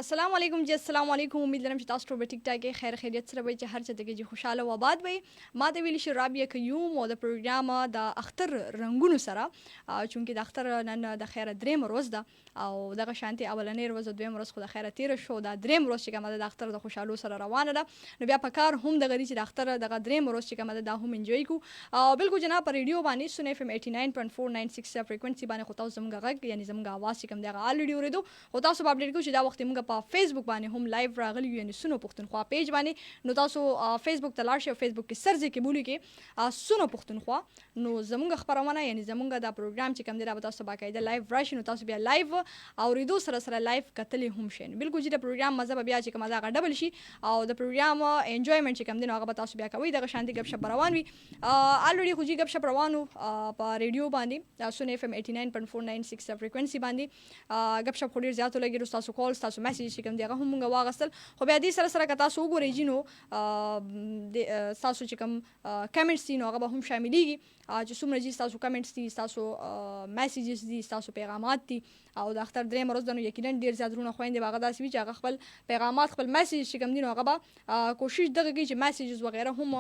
السلام علیکم جی السلام علیکم. امید لرم چې تاسو ټول به ټیک ټاک خیر خیریت سره وي چې هر څه ته کې خوشاله او آباد وي. ما ته ویل شي رابعه قیوم او د پروګرام د اختر رنگونو سره چونکې د اختر نن د خیر دریم ورځ ده او دغه شانتي اولنې ورځ دویم ورځ خو د خیر تیر شو دا دریم ورځ چې کومه د اختر د خوشالو سره روانه ده. نو بیا په کار هم د غری چې د اختر دغه دریم ورځ چې کومه د هم انجوای کو او بالکل جناب پر ریډیو باندې سن اف ام 89.496 فریکوئنسي باندې خو تاسو زموږ غږ یعنی زموږ आवाज چې کوم دغه الریډي اوریدو او تاسو په اپډیټ کو چې دا وخت موږ په فیسبوک باندې هم لایو راغلی یو سونو پښتونخوا پیج باندې نو تاسو فیسبوک ته لاړ شئ فیسبوک کې سرچ کې بولی کې سونو پښتونخوا نو زموږ خبرونه یعنی زموږ دا پروګرام چې کوم دی را تاسو باقاعده لایو راشي نو تاسو بیا لایو اوریدو سره لایو کتلې هم شئ. بالکل چې دا پروګرام مزه بیا چې کوم دا ډبل شي او د پروګرام انجوایمنت چې کوم دی نو هغه تاسو بیا کوي دغه شانتي غب شپ روان وي الریډي خو جی غب شپ روانو په ریډیو باندې سن اف ام 89.496 فریکوئنسي باندې غب شپ خوري زیاتو لګي تاسو کال تاسو میسج چې کوم دی هغه هم موږ واغستل خو بیا دې سره تاسو وګورئ جنو تاسو چې کوم کمنټس دي نو هغه به هم شاملېږي چې څومره چې تاسو کمنټس دي تاسو میسیجز دي تاسو پیغامات دي او د اختر درې مرز دنو یقینا ډیر زیاتونه خويندې باغ داسې وي چې هغه خپل پیغامات خپل میسیج چې کوم دي نو هغه به کوشش دغه کوي چې میسیجز وغیرہ هم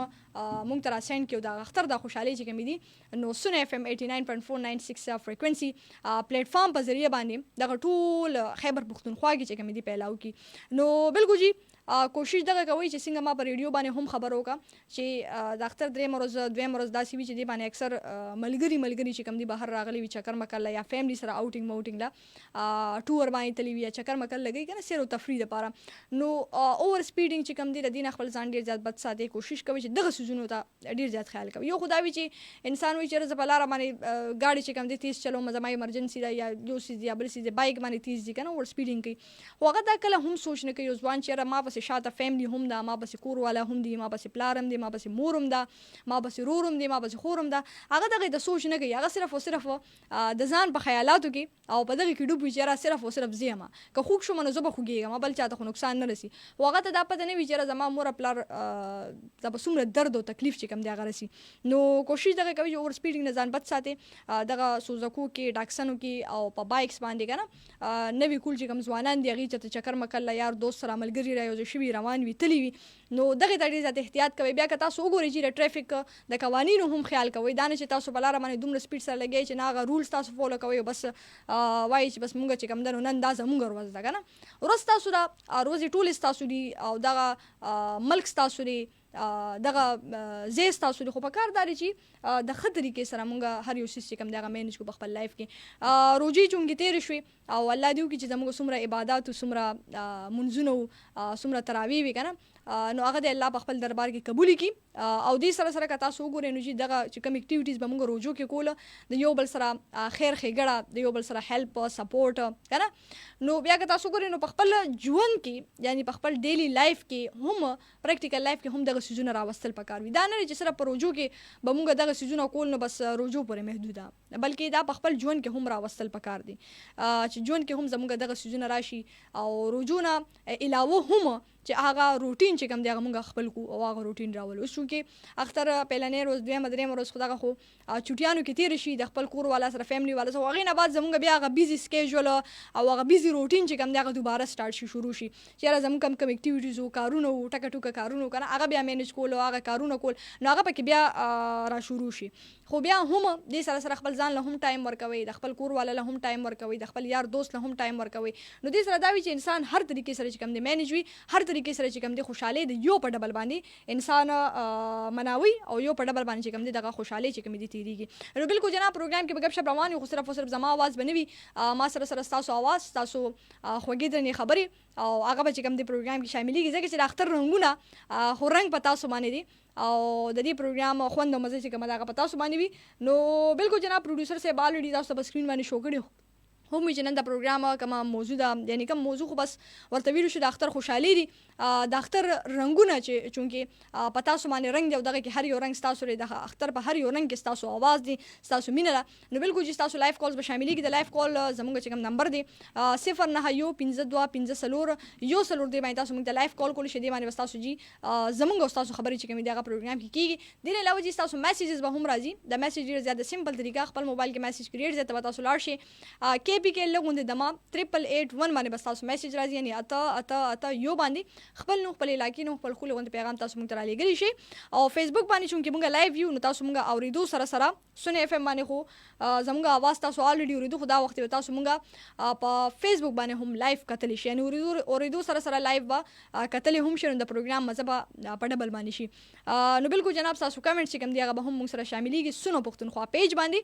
مونږ ته راسند کړو د اختر د خوشحالي چې کوم دي نو سن اف ام 89.496 فریکوئنسي پلیټ فارم په ذریعہ باندې دغه ټول خیبر پختونخوا کې چې کوم دي پیلاو کی نو بالکل جی کوشش دغه کوي چې څنګه ما په ریډیو باندې هم خبر وکا چې د اختر درې مرز دویم مرز داسې وي چې دی باندې اکثر ملګری چې کوم دی بهر راغلي وي چکر مکل یا فیملی سره اوټینګ لا ټور باندې تلی وي چکر مکل لګي کنه سیر او تفریح لپاره نو اوور سپیډینګ چې کوم دی د دین خپل ځان ډیر زیات بد ساتي کوشش کوي چې دغه سيزونو ته ډیر زیات خیال کوي یو خدای وي چې انسان وي چې زه په لار باندې گاډي چې کوم دی تیز چلو مزه ما ایمرجنسي دا یا یو سیز یا بل سیز بایک باندې تیز دي کنه اوور سپیډینګ کوي هغه دا کله هم سوچ نه کوي ځوان چې ما بس شاته فیملی هم دا ما بس کور والا هم دي ما بس پلارم دي ما بس مورم دا ما بس رورم دي ما بس خورم دا هغه دغه د سوچ نه کوي هغه صرف او صرف د ځان په خیالاتو کې او په دغه کې ډوب وي صرف او صرف زیما که خوښ شو منو زه به خوږیږم بل چاته خو نقصان نه رسی هغه ته دا پته نه وي چې زما مور پلار د بسومره درد او تکلیف چې کم دی هغه رسی نو کوشش دغه کوي چې اور سپیډینګ نه ځان بچ ساتي دغه سوزکو کې ډاکسنو کې او په بایکس باندې کنه نوی کول چې کم ځوانان دی هغه چې چکر مکل یار دوست سره ملګری راځي شوی روان وي تلی وي نو دغه ډېر زیات احتیاط کوي بیا که تاسو وګورئ چې د ټریفیک د قوانینو هم خیال کوي دا نه چې تاسو بلاره باندې دومره سپیډ سره لګی چې نه هغه رولز تاسو فالو کوئ بس وایي چې بس مونږ چې کوم دنو نن دا زموږ ورځ ده کنه ورځ تاسو دا ورځې ټول تاسو دي او دغه ملک تاسو دي دغه زیس تاسو خو په کار داري چې د خطرې کې سره مونږ هر یو سیستم دغه مینج کو په خپل لایف کې روزي چونګې تیر شوي او الله دیو کې چې زموږ څومره عبادت او څومره منځونو څومره تراویح وي کنه نو هغه د الله په خپل دربار کې قبول کړي او دې سره که تاسو وګورئ نو چې دغه چې کوم اکټیویټیز به موږ روزو کې کوله د یو بل سره خیر ښېګړه د یو بل سره هیلپ سپورټ کنه نو بیا که تاسو وګورئ نو په خپل ژوند کې یعنی په خپل ډیلی لایف کې هم پریکټیکل لایف کې هم دغه سيزونه راوستل پکار وي دا نه چې سره په روزو کې به موږ دغه سيزونه کول نو بس روزو پورې محدوده بلکې دا په خپل ژوند کې هم راوستل پکار دي چې ژوند کې هم زموږ دغه سيزونه راشي او روزونه علاوه هم چې هغه روټین چې کوم دی هغه موږ خپل کو او هغه روټین راولو چې اختر پهلنې روز دویم دریم روز خدای خو چټیانو کې تیر شي د خپل کور والا سره فیملی والا سره هغه نه بعد زموږ بیا هغه بیزی سکیجول او هغه بیزی روټین چې کوم دی هغه دوباره سٹارټ شي شروع شي چې زموږ کم اکټیویټیز او کارونه او ټکه ټوکه کارونه کنه هغه بیا مینیج کول او هغه کارونه کول نو هغه پکې بیا را شروع شي خو بیا هم دې سره خپل ځان له هم ټایم ورکوي د خپل کور والا له هم ټایم ورکوي د خپل یار دوست له هم ټایم ورکوي نو دې سره دا وی چې انسان هر طریقې سره چې کوم دی مینیج وي هر طریقې سره چې کوم دی خوشاله دی یو په ډبل باندې انسان مناوي او یو په ډبل باندې چې کوم دی دغه خوشاله چې کوم دی تیریږي نو بالکل جناب پروګرام کې بغب شپ روان یو صرف او صرف زما आवाज بنوي ما سره تاسو आवाज تاسو خوږی درنې خبري او هغه به چې کوم دی پروګرام کې شاملېږي ځکه چې د اختر رنگونه خو رنگ پتا سو باندې دي او د دې پروګرام خوند او مزه چې کوم دا پتا سو باندې وي نو بالکل جناب پروډوسر سے بالډي تاسو په سکرین باندې شو کړی هم چې نن د پروګرام کومه موضوع ده یعنی کوم موضوع خو بس ورته ویلو شو د اختر خوشحالي دي د اختر رنگونه چې چونکې پتا سو باندې رنگ دی او دغه کې هر یو رنگ تاسو لري د اختر په هر یو رنگ کې تاسو आवाज دي تاسو مینه نو بالکل چې تاسو لایف کالز به شاملېږي د لایف کال زموږ چې کوم نمبر دی 0915215 یو سلور دی باندې تاسو موږ ته لایف کال کول شي دی باندې تاسو جی زموږ او تاسو خبرې چې کوم دی هغه پروګرام کې کیږي د نه علاوه چې تاسو میسیجز به هم راځي د میسیج ډیر زیاده سیمپل طریقه خپل موبایل کې میسیج کریټ زته تاسو لاړ شي پی کې لګوند دما 8881 باندې بس تاسو میسج راځي یعنی اته یو باندې خپل نو خپل علاقې نو خپل خو لګوند پیغام تاسو مونږ ته را لګلی شي او فیسبوک باندې چې مونږ لایو یو نو تاسو مونږ اوریدو سره سن اف ام باندې خو زموږ आवाज تاسو الریډي اوریدو خدا وخت تاسو مونږ په فیسبوک باندې هم لایو کتلی شي یعنی اوریدو سره لایو با کتلی هم شنو د پروګرام مزه په ډبل باندې شي نو بالکل جناب تاسو کمنټس چې کوم دی هغه به هم موږ سره شاملېږي سنو پښتونخوا پیج باندې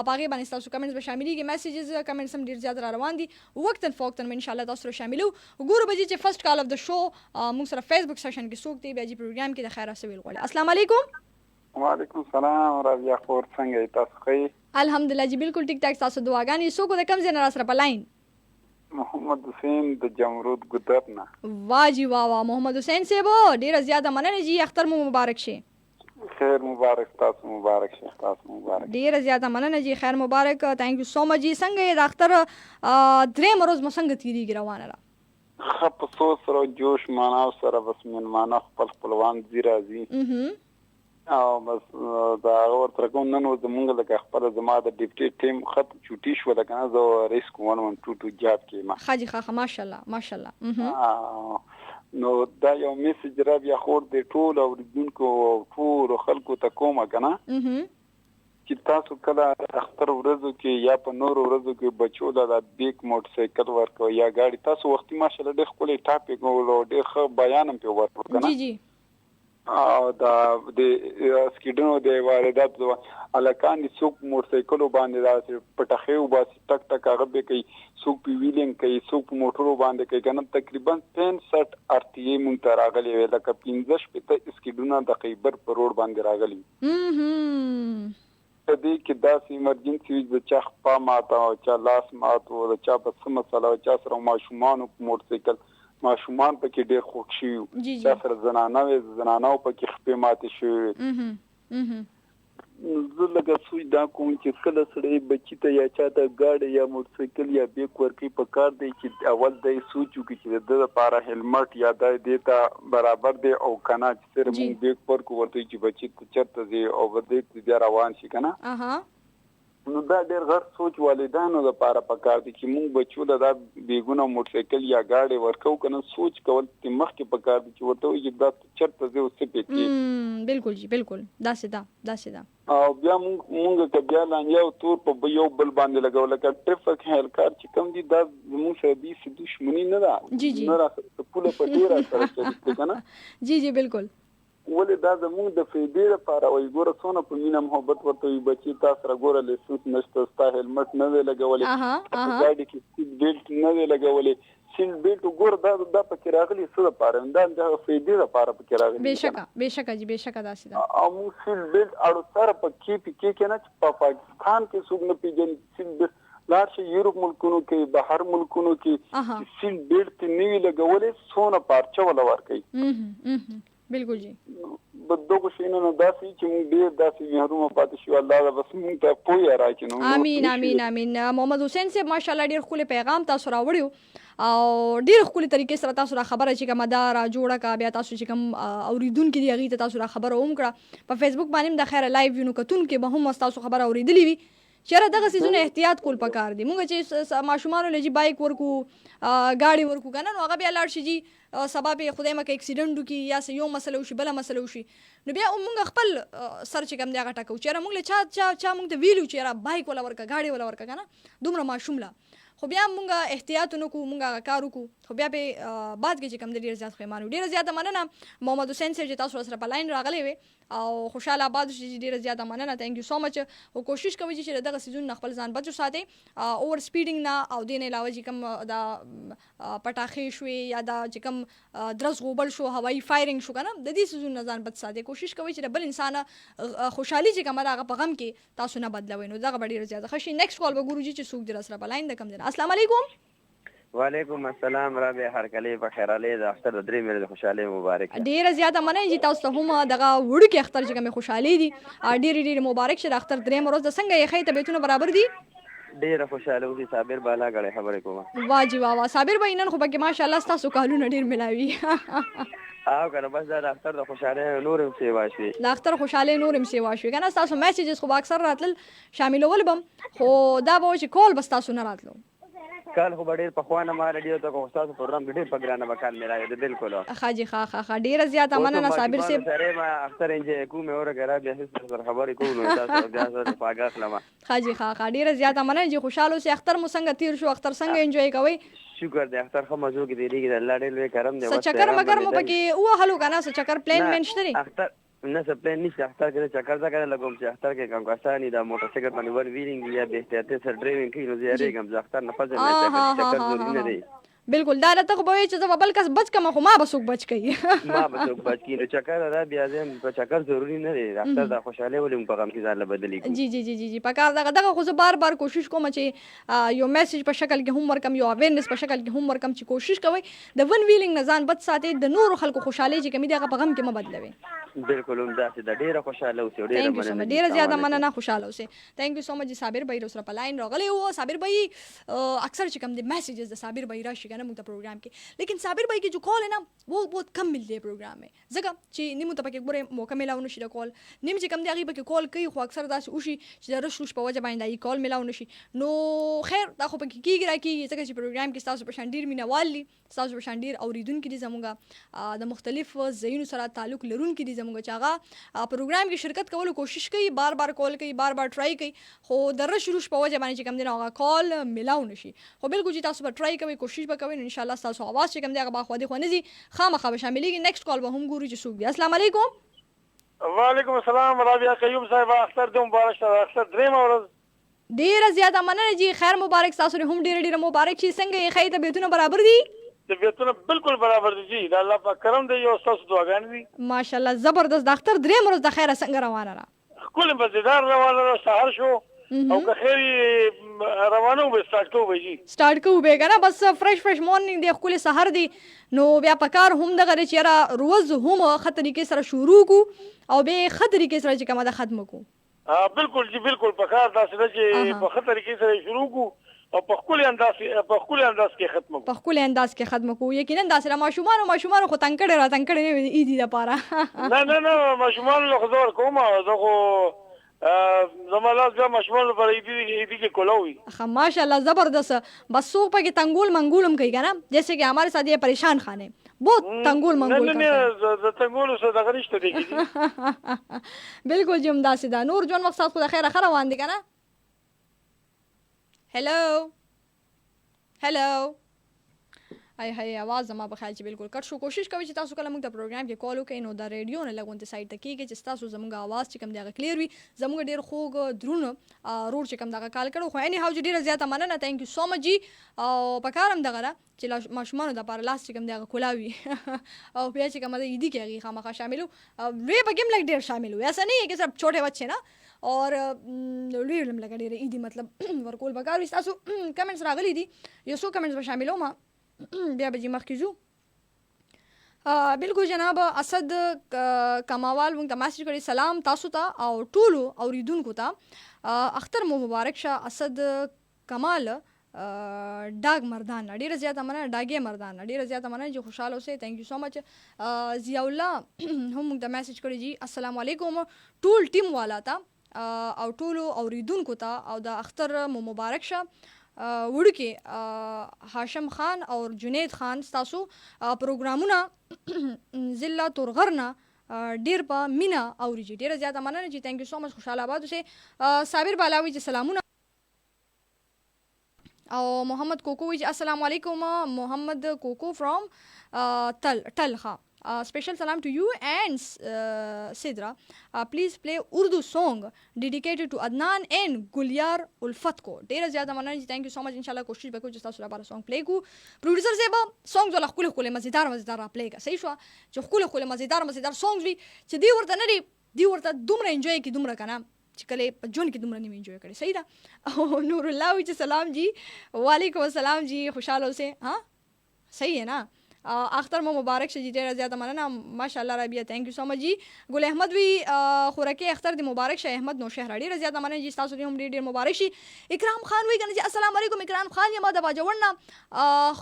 باغې باندې تاسو کمنټس به شاملېږي میسیجز کمنټس هم ډیر زیات را روان دي وقتن فوقتن ان شاء الله تاسو سره شاملو وګورو به چې فرست کال اف د شو موږ سره فیسبوک سیشن کې څوک دی بیا چې پروګرام کې د خیر سویل غواړي السلام علیکم وعلیکم السلام رابعه خور څنګه تاسو ښه الحمدلله جی بالکل ټیک ټاک تاسو دعاګانې څوک د کم ځای نه را سره په لاین محمد حسین د جمرود ګدر نه واجی واوا محمد حسین صاحب ډیره زیاته مننه جی اختر مو مبارک شه خیر مبارک تاسو مبارک شه تاسو مبارک ډیره زیاته مننه جی خیر مبارک ثانک یو سو مچ جی څنګه د اختر درې مروز مسنګ تیریږي روانه را خپ سره جوش معنا سره بس من معنا خپلوان زی راځي او بس دا اور تر کوم نن زمونږ لکه خپل زما د ډیپټي ټیم خط چوټی شو لکه زه ریسک 112 جاب کې ما خاجي خاخه ماشاءالله نو دا یو میسج را بیا خور د ټول اوریدونکو ټول خلکو ته کومه کنه چې تاسو کله اختر ورځو کې یا په نور ورځو کې بچو د بیک موټر سایکل ورکو یا گاډي تاسو وختي ماشاءالله ډېر خپل ټاپک او ډېر ښه بیان هم په ورکو کنه جی او دا د سکیډونو د واردات الکان دي څوک موټر سایکل باندې راځي پټخې او باسي ټک ټک هغه به کوي څوک په ویلینګ کوي څوک موټرو باندې کوي کنه تقریبا 65 ار ټي ای مونږ ته راغلي وي لکه 15 پته سکیډونه د خیبر پر روډ باندې راغلي په دې کې داسې ایمرجنسي د چا خپا ماته او چا لاس ماته او چا په سم مسله او چا سره ماشومان په موټر سایکل ماشومان پکې ډېر خوښ شي چا سره زنانه پکې خپې ماتې شي زه لکه سوی دا کوم چې کله سړی بچی ته یا چا ته گاډي یا موټر سایکل یا بیک ورکی په کار دی چې اول د سوچو کې د لپاره هلمټ یا د دیتا برابر دی او کنه چې سره مونږ بیک ورکو ورته چې بچی ته چرته دی او بده بیا روان شي کنه نو دا ډېر غټ سوچ والدانو لپاره پکار دي چې موږ بچو دا بیګونه موټر سایکل یا گاډي ورکو کنه سوچ کول چې مخکې پکار دي چې ورته یو دا چرته زه اوسې پېتی بالکل جی بالکل دا سدا او بیا موږ ته بیا لاندې او تور په یو بل باندې لګول لکه ټریفیک هلکار چې کوم دي دا موږ سره دي دښمنی نه ده جی نه راځي په پوله ډیره سره چې کنه جی بالکل ولې دا زموږ د فیدې لپاره وي ګوره څونه په مینه محبت ورته وي بچي تاسو سره ګوره لیسنس نشته ستا هلمټ نه دی لګولې ګاډي کې سیټ بیلټ نه دی لګولې سیټ بیلټ ګوره دا پکې راغلي څه لپاره دا د فیدې لپاره پکې راغلي بشکه جی بشکه دا سیده او سیټ بیلټ اړو سره پکې کې نه چې په پاکستان کې څوک نه پیژني سیټ بیلټ لار شي یورپ ملکونو کې بهر ملکونو کې سیټ بیلټ نه لګولې څونه پارچه ولا ورکي بالکل جی بدوغه شینه نه داسي چې موږ ډیر داسي محروم پاتې شو الله بس موږ ته پوي راکینو امين محمد حسین صاحب ماشاءالله ډیر خپل پیغام تاسو راوړیو او ډیر خپل طریقې سره تاسو را خبره چې کومه دا را جوړه کا بیا تاسو چې کوم اوریدونکو دی هغه تاسو را خبره اوم کړه په فیسبوک باندې د خیر لایو وینو کتون کې به هم تاسو خبره اوریدلې وي چیرې دغه سيزونه احتیاط کول پکار دي موږ چې ماشومان لږی بایک ورکو گاډي ورکو کنه نو هغه بیا لاړ شي جی سبب خدای مکه اکسیډنټ وکي یا یو مسله وشي بل مسله وشي نو بیا موږ خپل سر چې کوم دی هغه ټکو چیرې موږ له چا موږ ته ویلو چیرې بایک ولا ورکا گاډي ولا ورکا کنه دومره ماشوم لا خو بیا موږ احتیاط نکو موږ کار وکړو خو بیا به بعد کې چې کوم ډیر زیات خیمانو ډیر زیات مننه محمد حسین صاحب چې تاسو سره په لاین راغلی وي او خوشاله آباد شي ډیر زیات مننه ثانک یو سو مچ او کوشش کوي چې دغه سيزون خپل ځان بچو ساتي اوور سپیډینګ نه او دین علاوه چې کوم دا پټاخې شوي یا دا چې کوم درز غوبل شو هوایی فایرینګ شو کنه د دې سيزون ځان بچ ساتي کوشش کوي چې بل انسان خوشحالي چې کوم هغه په غم کې تاسو نه بدلوي نو دغه ډیر زیات خشي نیکسټ کال به ګورو چې څوک در سره په لاین د کم دي السلام علیکم وعلیکم السلام رابع هرکلی په خیر علي د اختر د درې مېره خوشاله مبارک ډیر زیاته مننه چې تاسو ته هم دغه وړو کې اختر چې کوم خوشحالي دي ډیر مبارک شه د اختر درې مروز د څنګه یې خې طبيعتونه برابر دي ډیر خوشاله وي صابر بالا غړې خبرې کوم واجی واوا صابر به نن خو به ماشاءالله تاسو کالونه ډیر ملاوي او کنه بس دا اختر د خوشاله نورم سیوا شي د اختر خوشاله نورم سیوا شي کنه تاسو میسیجز خو اکثر راتل شاملول بم خو دا به چې کول بس تاسو نه راتلو کال خو ډېر پخوانه ما رادیو ته استاد پروګرام ډېر پګرانه وکال میرا دې بالکل خاجي خا ډیره زیاته مننه صابر صاحب سره ما اختر انجه کومه اوره غره بیا هیڅ خبرې کوو تاسو بیا سره پاګه خلما خاجي خا ډیره زیاته مننه چې خوشاله سي اختر مو څنګه تیر شو اختر څنګه انجوای کوي شکر دې اختر خو مزو کې دیږي الله دې لوی کرم دې چکر مگر مو پکې او هلو کنه چکر پلان منشتري اختر نه څه پلان نشته اختر کې چکر ځا کنه لګوم چې اختر کې کوم کسانی دا موټر سایکل باندې ور ویلینګ یا به احتیاط سره ډرایوینګ کوي نو زیاده کوم اختر نه پځه نه چکر ضروري نه دی بالکل دا ته به چې زه بل کس بچ کما خو ما بسوک بچ کوي ما بسوک بچ کوي چکر را بیا زم په چکر ضروري نه دی اختر دا خوشاله ولیم په غم کې ځان له بدلی جی جی جی جی په کار دغه خو زه بار کوشش کوم چې یو میسج په شکل کې هم ورکم یو اویرنس په شکل کې هم ورکم چې کوشش کوي د ون ویلینګ نه ځان بچ ساتي د نور خلکو خوشاله چې کمی دغه په غم کې مبدلوي بالکل هم دا چې د ډیره خوشاله اوسې ډیره مننه ډیره زیاته مننه خوشاله اوسې ثانک یو سو مچ صابر بھائی سره په لاین راغلی او صابر بھائی اکثر چې کوم د میسجز د صابر بھائی راشي کنه موږ ته پروګرام کې لیکن صابر भाई की जो कॉल है ना वो बहुत कम मिलती है प्रोग्राम में जगह چې نیمو ته پکې ګوره موقع ملاو نشي د کال نیم چې کم دی هغه پکې کال کوي خو اکثر داسې وشي چې د رشوش په وجه باندې ای کال ملاو نشي نو خیر دا خو پکې کیږي راکیږي ځکه چې پروګرام کې تاسو په شاندیر مینوال دي تاسو په شاندیر اوریدونکو دي زموږه د مختلف ځایونو سره تعلق لرونکو دي زموږه چې هغه پروګرام کې شرکت کولو کوشش کوي بار کال کوي بار ټرای کوي خو د رشوش په وجه باندې چې کم دی هغه کال ملاو نشي خو بالکل چې تاسو به ټرای کوي کوشش وکوي ان شاء الله تاسو आवाज چې کم دی هغه باخوا دي خو نه دي خامخا به شاملېږي نیکسټ کال به هم ګورو چې څوک دی السلام علیکم وعلیکم السلام رابعه قیوم صاحب اختر دې مبارک شه اختر دریم ورځ ډیره زیاته مننه جی خیر مبارک تاسو هم ډیره مبارک شي څنګه یې خیر طبیعتونه برابر دي طبیعتونه بالکل برابر دي جی دا الله پاک کرم دی او تاسو دعاګانې دي ماشاءالله زبردست د اختر دریم ورځ د خیره څنګه روانه را کول مزیدار روانه سحر شو او که خیر روانو به سٹارټ کوو جی سٹارټ کوو به کنه بس فرش مورنینګ دی خپل سحر دی نو بیا پکار هم دغه چې را روز هم خطرې کې سره شروع کو او به خطرې کې سره چې کومه ختم کو بالکل جی بالکل پکار تاسو چې په خطرې کې سره شروع کو او په خپل انداز کې ختم کو په خپل انداز کې ختم کو یقینا دا سره ماشومان خو تنکړه نه ایدي د پاره نه ماشومان له خزور کوم زه زمالاز بیا مشمول پر ایدی के कोलावी माशाल्लाह जबरदस्त बस सो पे के तंगुल मंगुलम कही का ना जैसे कि हमारे साथ ये परेशान खान है बहुत तंगुल मंगुल नहीं तंगुल से दगरिश तो देखी बिल्कुल जुमदा सीधा नूर जोन वक्त साथ खुदा खैर खरा वान दी का ना हेलो هاي आवाज ما بخیال چې بالکل کټ شو کوشش کوي چې تاسو کله موږ ته پروګرام کې کال وکړئ نو دا ریډیو نه لګون ته سایت ته کیږي چې تاسو زموږ आवाज چې کوم دی کلیر وي زموږ ډیر خوږ درونه روډ چې کوم دا کال کړو خو اني هاو ډیره زیاته مننه ثانک یو سو مچ جی او پکارم دغه چې ماشومان د پاره لاس چې کوم دی کولاوي او بیا چې کوم دی ایدی کې خامخا شاملو وی بګم لګ ډیر شاملو ایسا نہیں ہے کہ سب چھوٹے بچے نا اور لوی لم لګ ډیر ایدی مطلب ورکول بګار وي تاسو کمنټس راغلي دي یو سو کمنټس به شاملو ما بیا به مخکې ځو بالکل جناب اسد کماوال موږ ته میسج کړی سلام تاسو ته او ټولو اوریدونکو ته اختر مو مبارک شه اسد کمال ډاګ مردان ډیره زیاته مننه ډاګي مردان ډیره زیاته مننه چې خوشاله اوسئ ثانک یو سو مچ ضیاء الله هم موږ ته میسج کړی جی السلام علیکم ټول ټیم والا ته او ټولو اوریدونکو ته او د اختر مو مبارک شه وړکې هاشم خان او جنید خان تاسو پروګرامونه ضلع تورغرنا ډیر په مینا اوري ډیره زیاته مننه چې ثانک یو سو مچ خوشاله آباد اوسئ صابر بالاوی چې سلامونه او محمد کوکو وی السلام علیکم محمد کوکو فرام تلخا special salam to you and Sidra please play Urdu song dedicated to Adnan and Gulyar Ulfat ko ډیره زیاته مننه thank you so much inshallah کوشش وکړو چې تاسو لپاره song play کو پروډوسر زیبا song زله خپل مزیدار پلی کا صحیح شو چې خپل مزیدار song وی چې دی ورته نه دی ورته دومره انجوای کی دومره کنه چې کله په جون کې دومره نه انجوای کړي صحیح ده او نور الله وی چې سلام جی وعلیکم السلام جی خوشاله اوسئ ها صحیح ہے نا اختر مو مبارک شه ډیره زیاته مننه ماشاءالله رابعه ثانک یو سو مچ جی ګل احمد وی خورکه اختر دی مبارک شه احمد نو شهر ډیره زیاته مننه جی تاسو هم ډیر مبارک شي اکرام خان وی کنه جی السلام علیکم اکرام خان یم د باجوړنا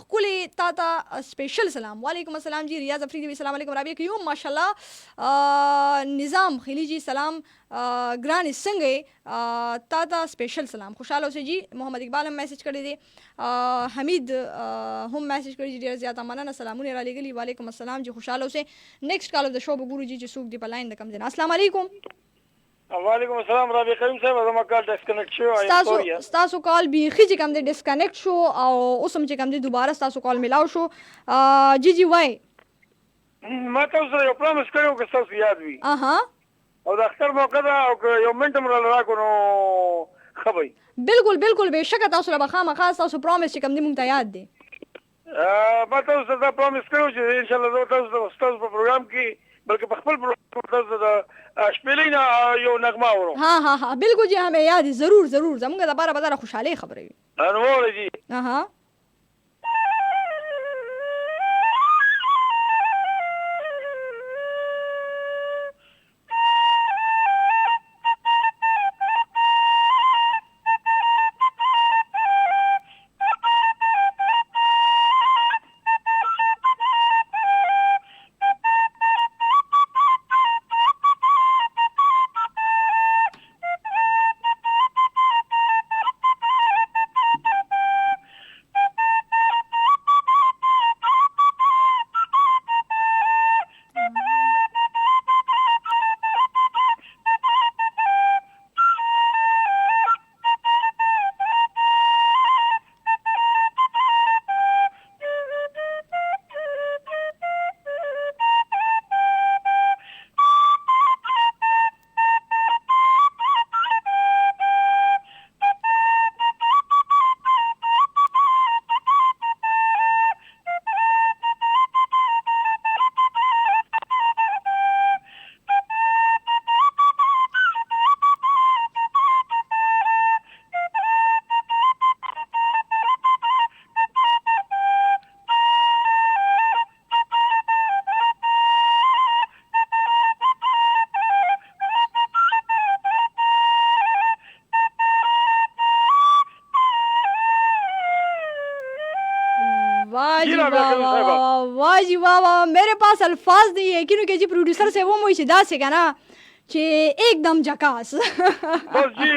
خولي تا سپیشل سلام وعلیکم السلام جی ریاض افریدی السلام علیکم رابعه کیوم ماشاءالله نظام خلیجی سلام ګران څنګه تا ته سپیشل سلام خوشاله اوسې جی. محمد اقبال هم میسج کړی دی, حمید هم میسج کړی دی, ډیر زیاته مننه, سلامونه را لګلی. وعلیکم السلام جی, خوشاله اوسې. نیکسټ کال اف د شو به ګورو جی چې څوک دی په لاین د کم ځای. السلام علیکم. وعلیکم السلام رابع کریم صاحب, زما کال ډسکنیکټ شو. ستاسو کال بیخي چې کوم دی ډسکنیکټ شو او اوس هم چې کوم دی دوباره ستاسو کال ملاو شو. جی وای ما تاسو سره یو پرومس کړو که تاسو یاد وي او د اختر موقع ده او که یو منټ هم راکړو نو ښه وي. بالکل بالکل بېشکه تاسو له به خامخا ستاسو پرومس چې کوم دی مونږ ته یاد دی. ما تاسو سره دا پرومس کړو چې انشاءالله زه تاسو په پروګرام کې بلکې په خپل پروګرام تاسو د شپېلۍ نه یو نغمه اورم. ها بالکل جی, همې یاد دی. ضرور زمونږ دپاره به دا خوشحالۍ خبره وي. انواره جی. वाह जी वाह, मेरे पास अल्फाज नहीं है क्योंकि जी प्रोड्यूसर से वो मुझे दा से कहना कि एकदम झकास. बस जी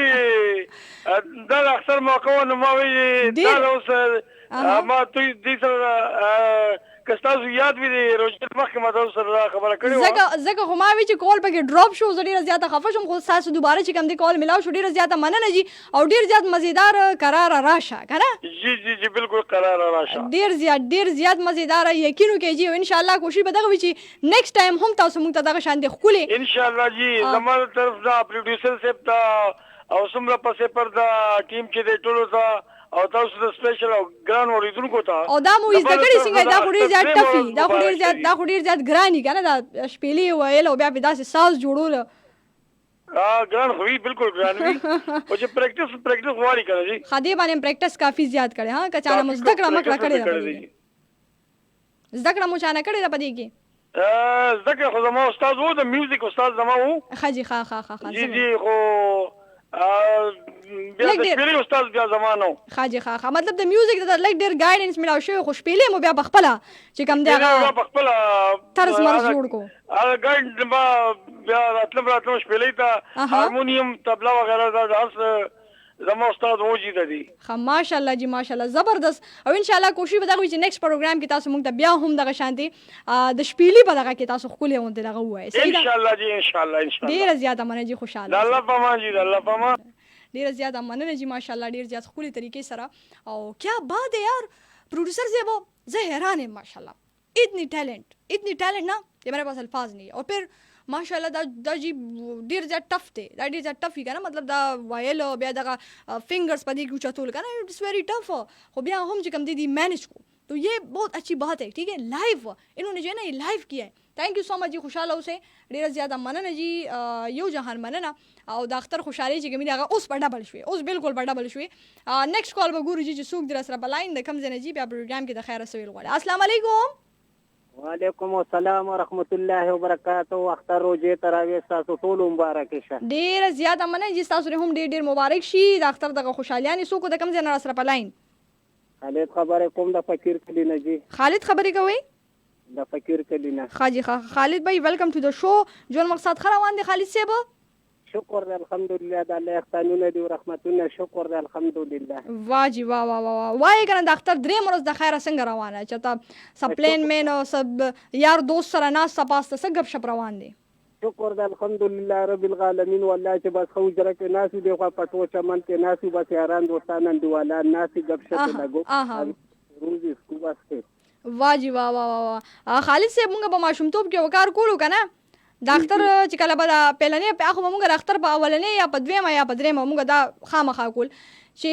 दल अक्सर मौका नमावी दल उस ما تو دې سره کستاسو یاد وی دی روزه مخکې ما تاسو سره خبره کړې و. زګه خو ما وی چې کال پکې ډراپ شو, زه ډیره زیاته خفه شوم, خو تاسو دوباره چې کوم دی کال ملاو شو, ډیره زیاته مننه جی او ډیر زیات مزیدار قرار راشه کنه. جی بالکل قرار راشه, ډیر زیات مزیدار. یقینو کې جی ان شاء الله کوشش به دغه وی چې نیکسټ ټایم هم تاسو موږ ته دغه شان دی خولې ان شاء الله جی. زموږ طرف دا پروډوسر صاحب ته او څومره پسې پر دا ټیم کې دی ټولو ته او تاسو د سپیشل او ګران اوریدونکو ته او دا مو زده کړی څنګه دا خو ډیر زیات ټفي, دا خو ډیر زیات ګرانی کنه, دا شپېلې ویل او بیا په داسې ساز جوړول ګران خو بالکل ګران وي او چې پریکټس غواړي کنه جی. خدای باندې پریکټس کافي زیات کړي. ها کچانه مو زده کړه مکړه کړی, زده کړه مو چانه کړی دا پدې کې زده کړه خو زما استاد وو, د میوزیک استاد زما وو. خاجي خا جی خو بیا د شپېلې استاد بیا زمانو خاجي خا مطلب د میوزیک د لایک ډیر گایډنس ملاو شوی, خو شپېلې مو بیا بخپله چې کوم دی هغه بخپله طرز مرز جوړ کو. هغه ګایډ ما بیا راتلم شپېلې ته هارمونیم طبله وغیرہ دا هر زما استاد وجود دي. خا ماشاءالله جی ماشاءالله زبردست. او ان شاء الله کوشش به دغه چې نیکسټ پروګرام کې تاسو موږ ته بیا هم دغه شانتي د شپېلې په دغه کې تاسو خولې اونته دغه وایي. ان شاء الله جی ان شاء الله ډیر زیاته مننه جی, خوشاله الله پامان جی الله پامان, ډیر زیاته مننه جی ماشاءالله, ډیر زیات خولي طریقې سره. او کیا بات ہے یار پروڈیوسر سے, وہ زه حیران ہے ماشاءالله, اتنی ټیلنٹ نا یہ میرے پاس الفاظ نہیں. اور پھر ماشاءالله دا جی ډیر زیات ټف دی, دا ډیر زیات ټف کنه, مطلب دا وایل بیا دغه فنگرز پدې کې چتول کنه, اٹس ویری ٹف. خو بیا هم چې کوم دی مینج کو تو یہ بہت اچھی بات ہے. ٹھیک ہے, لائیو انہوں نے جو ہے نا یہ لائیو کیا ہے. تھینک یو سو مچ جی, خوشاله اوسئ, ډیره زیاته مننه جی, یو جهان مننه. او د اختر خوشحالي چې کومه هغه اوس په ډبل شوي, اوس بالکل په ډبل شوي. نیکسټ کال به ګورو چې څوک در سره بلاین د کم ځای جی بیا پروګرام کې د خیر سویل غواړي. السلام علیکم. وعلیکم السلام ورحمت الله وبرکاتہ. اختر روزه تراویح تاسو ټول مبارک شه. ډیره زیاته مننه جی, تاسو هم ډیر مبارک شي. د اختر دغه خوشحالیانې څوک د کم ځای سره بلاین. خالد خبره کوم د فقیر کلی نه جی. خالد خبرې کوي د فقیر کلی نه. خاجي خالد بھائی ویلکم ټو د شو. جون مقصد خروان دي خالد صاحب. شکر دی الحمدلله د الله احسانونه دي او رحمتونه شکر دی الحمدلله. واجی وا وا وا وای کنه د اختر درې مرز د خیره څنګه روانه چته سپلین مین او سب یار دوست سره ناس پاسته څنګه غب شپ روان دي؟ شکر دی الحمدلله رب العالمین والله چې بس خو جره کې ناس دی خو پټو چمن کې ناس بس یاران دوستان دیواله ناس غب شپ لګو روزي سکو واسطه. واجی وا وا وا خالد صاحب موږ په ماشومتوب کې وکړ کولو کنه ډاکټر چې کله به پهلنې په هغه موږ ډاکټر په اولنې یا په دویمه یا په درېمه موږ دا خامخا کول چې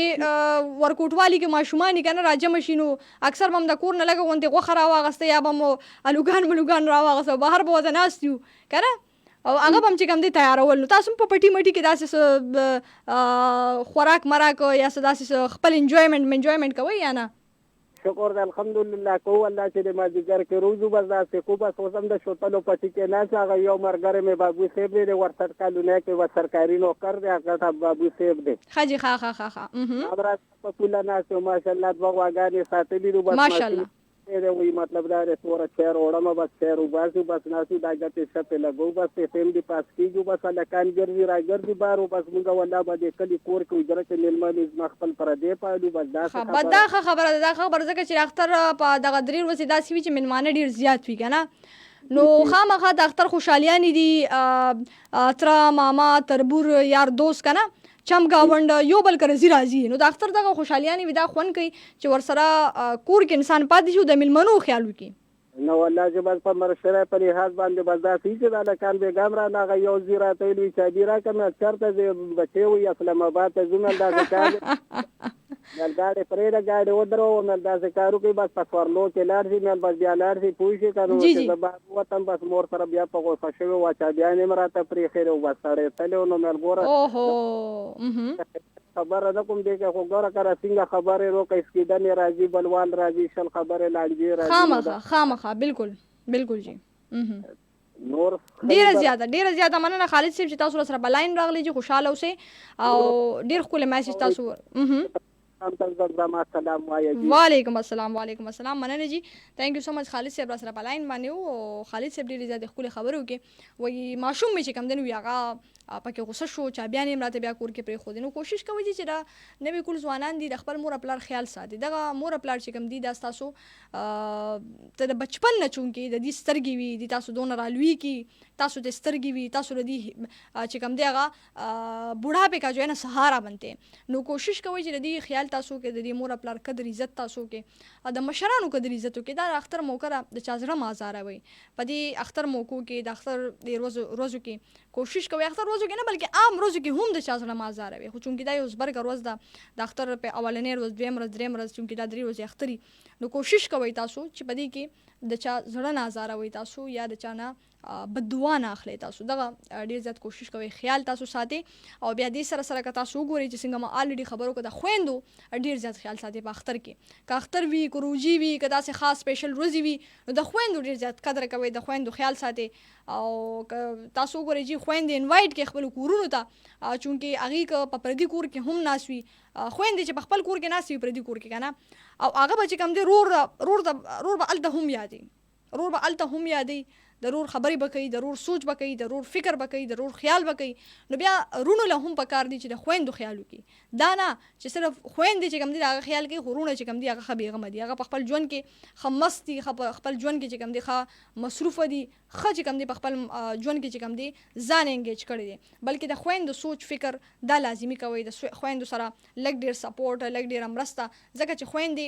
ورکوټوالي کې ماشومان کنه راجم شینو اکثر هم د کور نه لګه غونډه غوخه راواغسته یا به مو الوګان راواغسته بهر به وځناستیو کنه او هغه هم چې کوم دي تیارول نو تاسو په پټي مټي کې داسې خوراک مراک یا داسې خپل انجوایمنت کوي یا نه؟ شکر دی الحمدلله کو الله چې د مازیګر کې روزو بس داسې کو بس اوسم د شوتلو پټي کې نه هغه یو مرګره مې بابو صاحب دی ورسره کالونه کې و سرکاري نوکر دی هغه بابو صاحب دی خاجي خا خبره په پوله نه ماشاءالله دوه واګانې ساتلي رو بس ماشاءالله دا وی مطلب دا رسوره چیر وړم بس چیر وباسو بس ناسو دا ګټه شپه لګو بس فهم دی پاس کیږي بس لکان ګرځي را ګرځي بارو بس موږ والله باندې کلی کور کې اجره کې ململ مخبل پر دې پالو بس دا خبره ځکه چې اختر په دغه درې ورځې داسې وي چې مېلمانه ډیر زیات وي کنه نو خامخا د اختر خوشحالیانې دي تر ماما تربور یار دوست کنه چم گاوند یو بل کرزي راځي نو د اختر دغه خوشحالیانې ودا خون کوي چې ورسره کور کې انسان پاتې شو د ملمنو خیال وکي نو والله چې بس په مرشره په لحاظ باندې بس دا چې دا لکان بیګام را نه یو زیرا ته وی چې بیره کوم چرته بچي وي اسلام آباد ته زمل دا کار نل گاڑی پرې گاڑی ودرو نل دا کارو کې بس پسورلو کې لار شي نل بس بیا لار شي پوښي کنه چې دا وطن بس مور سره بیا په غوښه شوی واچا بیا نه مراته پرې خیر او بس سره تلو نو مل ګوره اوهو خبره ده کوم دی چې خو ګوره کرا څنګه خبره روکه اسکیدن راځي بلوال راځي شل خبره لاړځي راځي خامخا بالکل جی نور ډیره زیاته مننه خالد صاحب چې تاسو سره بلاین راغلی چې خوشاله اوسئ او ډیر خپل میسج تاسو وعلیکم السلام مننه جی تھینک یو سو مچ خالد صاحب سره بلاین باندې او خالد صاحب ډیر زیاته خپل خبرو کې وایي ماشوم مې چې کم دن وی هغه پکې غوسه شو چې بیا نه مراته بیا کور کې پرې خو دي نو کوشش کوي چې دا نوې کول ځوانان دي د خپل مور خپل خیال ساتي دغه مور خپل چې کم دي دا تاسو ته د بچپن نه چون کې د دې سترګې وي د تاسو دون رالوي کې تاسو د سترګې وي تاسو د دې چې کم دی هغه بوډھاپے کا جو ہے نا سہارا بنتے نو کوشش کوي چې د دې خیال تاسو کې د دې مور خپل قدر عزت تاسو کې د مشرانو قدر عزت کې دا اختر موقع د چازړه مازار وي په دې اختر موقع کې د اختر د روزو کې کوشش کوي اختر روزو کې نه بلکې عام روزو کې هم د چازړه مازار وي خو چونکې دا یو زبرګ روز د اختر په اولنې روز دویم روز دریم روز چونکې دا درې ورځې اختري نو کوشش کوي تاسو چې په دې کې د چا زړه نازار وي تاسو یا د چا نه بددعا نه اخلي تاسو دغه ډیر زیات کوشش کوي خیال تاسو ساتي او بیا دې سره که تاسو ګوري چې څنګه ما الریډي خبرو کو د خويندو ډیر زیات خیال ساتي په اختر کې که اختر وی کوروجي وی که داسې خاص سپیشل روزي وی نو د خويندو ډیر زیات قدر کوي د خويندو خیال ساتي او تاسو ګوري چې خويندې انوایټ کې خپل کورونو ته چونکې هغه په پردي کور کې هم ناسوي خويندې چې په خپل کور کې ناسوي پردي کور کې کنه او هغه به چې کم دي رور به الته هم یادي د رور خبرې بکې د رور سوچ بکې د رور فکر بکې د رور خیال بکې نو بیا رونو له هم پکار دي چې د خويندو خیال وکړي دا نه چې صرف خويندې چې کم دي هغه خیال کوي خورونه چې کم دي هغه خبيغه مدي هغه په خپل ژوند کې خمستی خپل ژوند کې چې کم دي ښه مصروف دي ښه چې کم دي په خپل ژوند کې چې کم دي ځان انګیج کړي دي بلکې د خويندو سوچ فکر دا لازمي کوي د خويندو سره لګ ډیر سپورټ لګ ډیر امرسته ځکه چې خويندې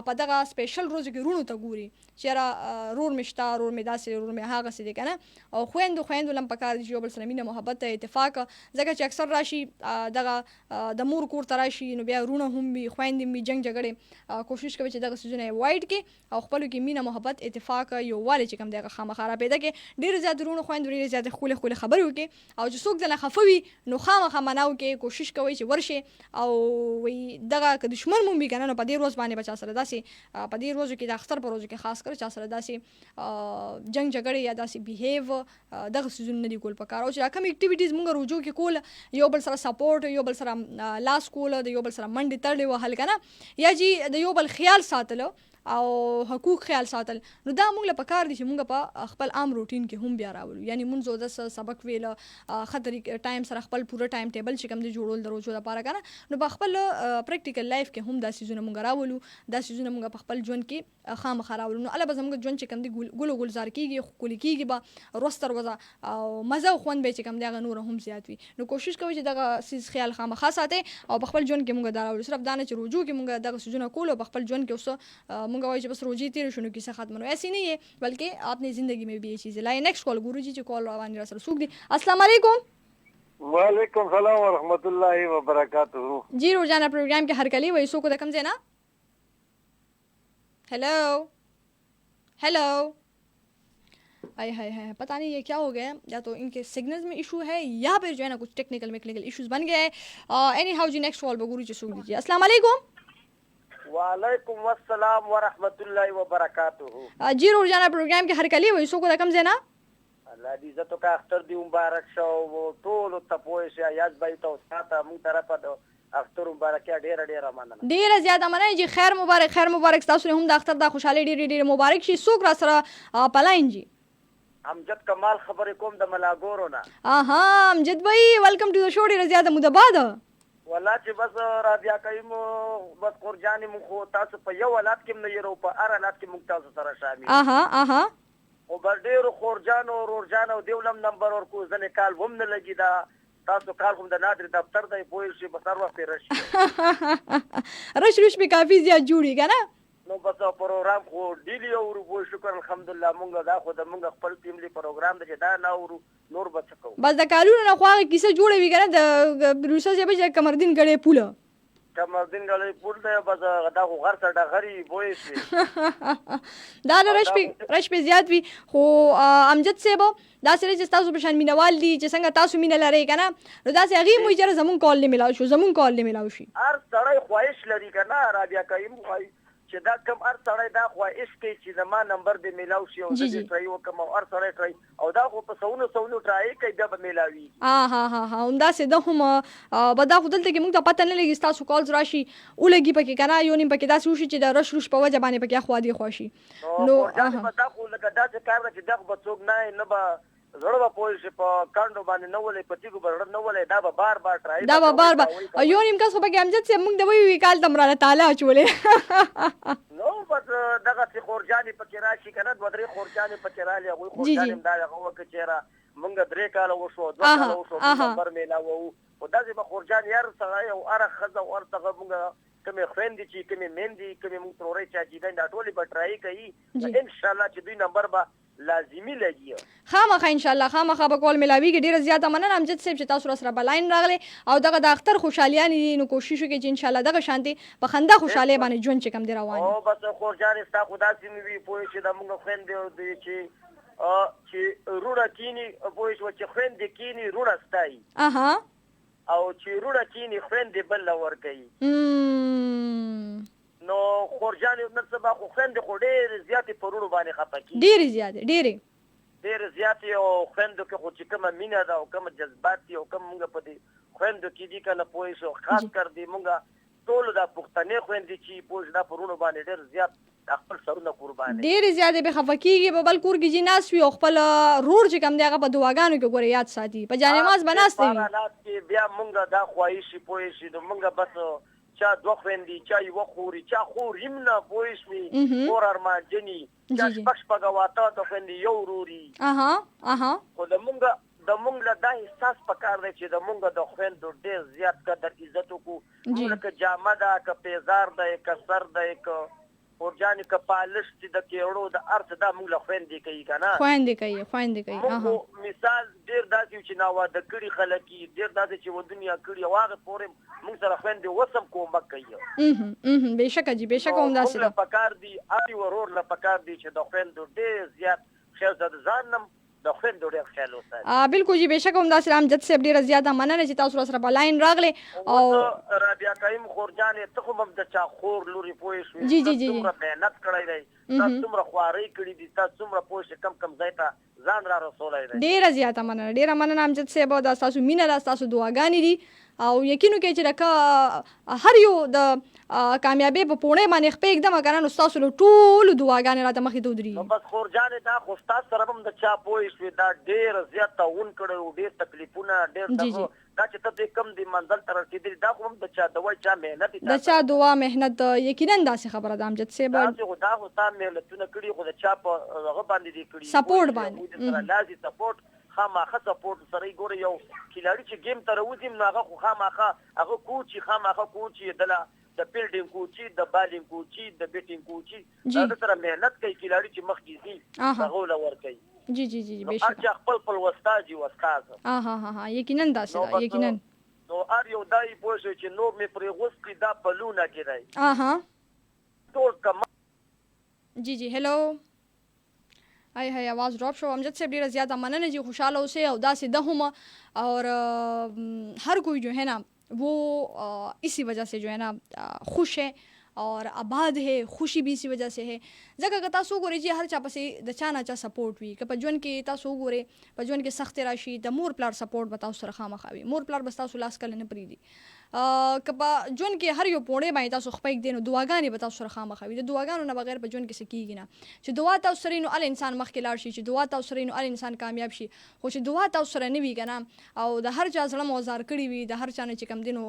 په دغه سپیشل روز کې رونو ته ګوري چې رور مشتا رور مې داسې رور مې هغه سي دي کنه او خويندو لم پکار دي یو بل سره مینه محبت اتفاق ځکه چې اکثر راشي دغه د مور کور تراشي نو بیا رونه هم وي خويندې می جنگ جګړه کوشش کوي چې دغه سيزونه وایډ کې او خپل کې مینه محبت اتفاق یو والي چې کوم دغه خامخاره پیدا کې ډیر زیات رونه خويندو ډیر زیات خپل خبرې وکي او چې څوک ځنه خفوي نو خامخا مناو کې کوشش کوي چې ورشه او وي دغه که دشمن مونږ کنه نو په دې روز باندې بچا سره داسي په دې روز کې د اختر په روز کې خاص کر چا سره داسي جنگ جګړه یا داسي بیهیو دغه سيزونه نه دی کول پکار او چې کوم اکټیویټیز مونږ روجو کې کول یو بل سره سپورټ یو بل سره لاس کول د یو بل سره منډي تړلې وهل کنه یا جی د یو بل خیال ساتلو او حقوق خیال ساتل نو دا موږ له پکار دي چې موږ په خپل عام روټین کې هم بیا راولو یعنی موږ د سبق ویل خطرې ټایم سره خپل پوره ټایم ټیبل چې کوم دی جوړول د روزو لپاره کنه نو په خپل پریکټیکل لایف کې هم دا سيزونه موږ راولو دا سيزونه موږ په خپل ژوند کې خامخا راولو نو الله به زموږ ژوند چې کوم دی ګل گلزار کیږي خولي کیږي به روستر وځه او مزه خو به چې کوم دی هغه نور هم زیات وي نو کوشش کوئ چې دغه سیس خیال خامخا ساتئ او په خپل ژوند کې موږ دا راولو صرف دا نه چې روزو کې موږ دغه سيزونه کول او په خپل ژوند کې اوس موږ وایو چې بس روزي تیر شنو کیسه ختم نو ایسے نہیں ہے بلکہ اپنی زندگی میں بھی یہ چیز ہے لائے نیکسٹ کال گورو جی جو کال روانی رسل سوق دی السلام علیکم وعلیکم السلام ورحمۃ اللہ وبرکاتہ جی روزانہ پروگرام کے ہر کلی وہی سو کو رقم سے نا हेलो हेलो आय हाय हाय पता नहीं ये क्या हो गया या तो इनके सिग्नल्स में इशू है या फिर जो है ना कुछ टेक्निकल इश्यूज बन गए हैं एनी हाउ जी नेक्स्ट कॉल पे गुरु जी सुन लीजिए अस्सलाम वालेकुम वालेकुम अस्सलाम व रहमतुल्लाहि व बरकातुहू जी रोजाना प्रोग्राम के हर कली वही सो को रकम से ना الله دې عزت کا اختر دی مبارک شو و ټول تپوش یاد بای تو ساته مون طرفه د اختر مبارک ډیر مننه ډیر زیاته مننه جی خیر مبارک تاسو هم د اختر د خوشحالي ډیر مبارک شي سوق را سره پلاین جی امجد کمال خبر کوم د ملاګورو نه اها امجد بھائی ویلکم ټو د شو ډیر زیاته موده بعد والله چې بس رابیا کوم بس قرجان مون خو تاسو په یو ولادت کې نه یو په ار ولادت کې مون تاسو سره شامل اها او بر ډیر خورجان او رورجان او دیولم نمبر اور کو ځنه کال هم نه لګی دا تاسو کال هم د نادر دفتر دی پوه شي په سر وخت رش به کافی زیات جوړی کنه نو بس پروګرام خو ډیلی او رو شکر الحمدلله مونږ دا خو د مونږ خپل ټیملی پروګرام دی دا نه او نور بچو بس د کارونو نه خو کیسه جوړوي کنه د روسا چې به کمردین غړې پوله کمردین غړې پول دی بس دا خو غر سره غری بوې شي دا رش په زیات وی خو امجد سیبو دا سره چې تاسو په شان مینوال دي چې څنګه تاسو مینه لري کنه نو دا سه هغه مو چې زمون کال نه ملاو شي هر سړی خواهش لري کنه رابیا کریم خواهش چې دا کم هر سړی دا خواهش کوي چې زما نمبر دې ملاو شي او دې ټرای وکم او هر سړی ټرای او دا خو په سونو ټرای کوي دا به ملاوي ها همدا سه ده هم بدا خدلته کې موږ ته پته نه لګي تاسو کالز راشي ولګي پکې کنه یو نیم پکې دا شي چې دا رش په وجه باندې پکې خوا دی خوشي نو دا خو لکه دا چې کار چې دا به څوک نه به زړه به پوه شي په کاندو باندې نه ولې په تیګو به نه ولې دا به بار ټرای دا به بار یو نیم کس خو پکې امجد سه موږ د وی کال تمرانه تعالی چولې نو بس دغه چې خورجانې پکې راشي کنه دوه درې خورجانې پکې رالي هغوی خورجانې دا هغه وکړه چېرې مونږ 3 کاله وشو 2 کاله وشو نمبر میلاوو خو داسې به خورجان یار سړی او هره ښځه او هر څه مونږ کومې خویندې چې کومې میندې کومې مونږ ترورۍ چاچیګانې دا ټولې به ټرای کوي انشاءالله چې دوی نمبر به لازمي لګي خامخا انشاءالله به کول ملاویږي ډیره زیاته مننه امجد صاحب چې تاسو سره بلاین راغلی او دغه د اختر خوشحالیان نو کوشش وکړئ چې انشاءالله دغه شانتي په خندا خوشاله باندې ژوند چې کم دی روان او بس خورجانې ستا خو داسې مې وي پوه شي د مونږ خویندې چې روڼه کینی پوه شو چې خویندې کینی روڼه ستایي او چې روڼه کینی خویندې بل له ورکوي نو خورجانې نن سبا خو خویندې خو ډېرې زیاتې په روڼو باندې خفه کېږي ډېرې زیاتې او خویندو کې خو چې کومه مینه ده او کومه جذبات دي او کوم مونږ په دې خویندو کې دي که نه پوه شو خاص کر دې مونږ ټولو دا پښتنې خویندې چې پوه شو دا په روڼو باندې ډېر زیات خپل سرونه قربان ډېرې زیاتې به خفه کېږي په بل کور کې چې ناست وي او خپل رور چې کوم دی هغه په دعاګانو کې ګوره یاد ساتي په جانماز به ناست وي بیا مونږ دا خواهشي پوه شي نو مونږ بس چا دوه خویندې چا یوه خوري چا خور یم نه پوه شوې خور ارمانجنې چا شپږ واته د خویندې یو وروري خو د مونږ له دا احساس پکار دی چې د مونږ د خویندو ډېر زیات قدر عزت وکړو مونږ که جامه ده که پیزار دی که سر دی که خورجانې که پالش چې د کېړو د هر څه دا مونږ له خویندې کوي که نه خویندې کوي مونږ مثال ډېر داسې چې ناواده کړي خلک یي ډېر داسې چې ودنیا کړي او هغې پورې مونږ سره خویندې وسم کومک کوي بېشکه جي بېشکه همداسې ده مونږ له پکار دي هر ورور له پکار دي چې د خویندو ډېر زیات خیال ساته ځان نم د خویندو ډېر خیال وساتي بالکل جي بېشکه همداسې امجد صاحب ډېره زیاته مننه چې تاسو سره په لاین راغلی او رابیا کریم خورجانې ته خو هم د چا خور لوري پوه شوې جي څومره محنت کړی دی تا څومره خوارۍ کړي دي تا څومره پوه شې کم ځای ته ځان را رسولی دی ډېره زیاته مننه امجد صاحب دا ستاسو مینه ده ستاسو دعاګانې دي او یقینو کې چې لکه هر یو د کامیابی په پونه باندې خپې एकदम کنه نو تاسو له ټول دعاګانې راته مخې ته ودري نو بس خورجان دا خو تاسو سره هم د چا پوي شو دا ډیر زیات تعاون کړو ډیر تکلیفونه ډیر دغه دا چې ته کم دی منزل تر رسیدلی دا خو هم د چا دوای چا مهنت د چا دعا مهنت یقینا داسې خبره ده امجد صاحب دا خو تا مهنتونه کړي خو د چا په هغه باندې دي کړي سپورټ باندې لازم سپورټ خامخا سپورټ سره ګوري یو کلاړي چې گیم تر وځي نو هغه خامخا هغه کوچي خامخا کوچي د فیلډینګ کوچي د بالینګ کوچي د بیټینګ کوچي دا سره مهنت کوي کلاړي چې مخ کیږي هغه لور کوي جی جی جی بهشکه هر خپل وستاجي وستاز ها یقینا داسې یقینا نو ار یو دای پوه شو چې نو مې پرې غوستي دا پلونه کېدای ټول کما جی جی هلو هاي आवाज ड्रॉप शो امجد से ډیره زیاته مننه جی خوشاله اوسه او داسې ده هم और हर कोई जो है ना वो इसी वजह से जो है ना खुश है और आबाद है खुशी भी इसी वजह से है ځکه که تاسو ګورئ چې هر چا پسې د چا نه چا سپورټ وي که په ژوند کې تاسو وګورئ په ژوند کې سختۍ راشي د مور پلار سپورټ به تاسو سره خامخا وي مور پلار به تاسو لاس کله نه پرېږدي که په ژوند کې هر یو پوړی باندې تاسو خپه ږدئ نو دعاګانې به تاسو سره خامخا وي د دعاګانو نه بغیر په ژوند کې څه کېږي نه چې دعا تاسو سره نو ال انسان مخکې لاړ شي چې دعا تاسو سره نو ال انسان کامیاب شي خو چې دعا تاسو سره نه وي که نه او د هر چا زړه موزار کړي وي د هر چا نه چې کوم دی نو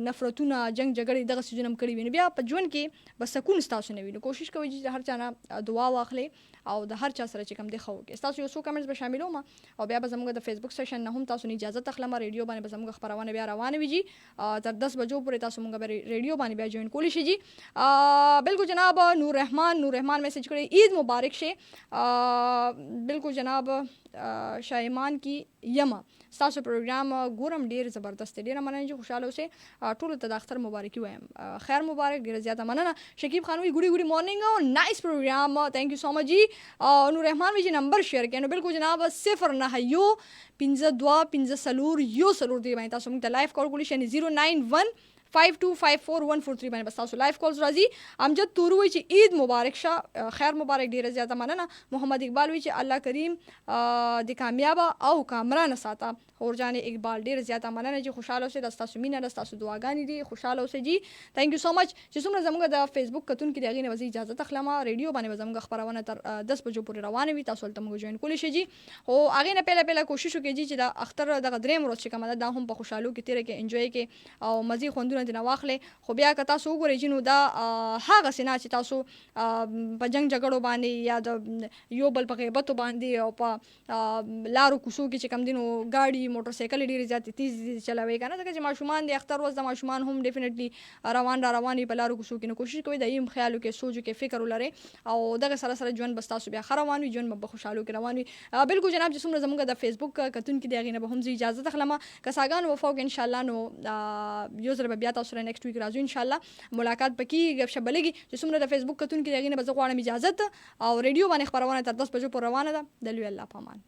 نفرتونه جنګ جګړې دغه څیزونه هم کړي وي نو بیا په ژوند کې به سکون ستاسو نه وي نو کوشش کوئ چې هر چا نه دعا واخلئ او د هر چا سره چې کوم دی ښه وکړئ ستاسو یو څو کمنټس به شاملوم او بیا به زموږ د فیسبوک سیشن نه هم تاسو نه اجازه اخلم ریډیو باندې به زموږ خپرونه بیا روانه وي جی تر 10 بجو پورې تاسو موږ به ریډیو باندې بیا جوائن کولی شئ جی بالکل جناب نور رحمان میسج کړی عید مبارک شه بالکل جناب شاه ایمان کی یما تاسو پروګرام ګورم ډیر زبردست ډیر مننه چې خوشاله اوسئ ټول ته د اختر مبارکي وایم خیر مبارک ډیر زیاته مننه شکیب خان وی ګډي مارننګ او نایس پروګرام تhank you so much جی نور رحمان وی نمبر شیر کړئ نو بالکل جناب 09 52 15 سلور یو سلور دی باندې تاسو موږ ته لایو کال کولی شئ 091 5254 باندې بس تاسو لایو کالز راځي امجد تورو وی چې عید مبارک شه خیر مبارک ډیر زیاته مننه محمد اقبال وی چې الله کریم د کامیاب او کامران ساته خورجان اقبال ډیر زیاته مننه چې خوشاله اوسئ د تاسو مینه د تاسو دعاګانې دي خوشاله اوسئ جی ثانک یو سو مچ چې څومره زموږ د فیسبوک کتون کې دغه نه وځي اجازه تخلم ریډیو باندې زموږ خبرونه تر 10 بجو پورې روانه وي تاسو ته موږ جوائن کولی شئ جی او هغه نه پهله کوشش وکړئ چې د اختر دغه دریم ورځ چې کومه ده هم په خوشالو کې تیر کې انجوای کې او مزي خوندونه دي واخلې خو بیا که تاسو وګورئ چې نو دا هغه سینا چې تاسو په جنگ جګړو باندې یا د یو بل په غیبت باندې او په لارو کوڅو کې چې کم دینو گاډي موټر سایکل ډیر زیات تیز چلاوي کنه ځکه چې ماشومان د اختر ورځ د ماشومان هم ډیفینټلی رواني په لارو کوڅو کې نو کوشش کوئ د ایم خیالو کې سوچو کې فکر ولرئ او دغه سره ژوند بس تاسو بیا روان وي ژوند به خوشاله کې روان وي بالکل جناب چې څومره زموږ د فیسبوک کتون کې دغه نه به هم اجازه تخلم کساګان وفوق ان شاء الله نو یو ځل بیا تاسو سره نیکسټ ویک راځو ان شاء الله ملاقات پکې غب شبلګي چې څومره د فیسبوک کتون کې دغه نه به زه غواړم اجازه او ریډیو باندې خبرونه تر 10 بجو پر روانه ده د لوی الله پامان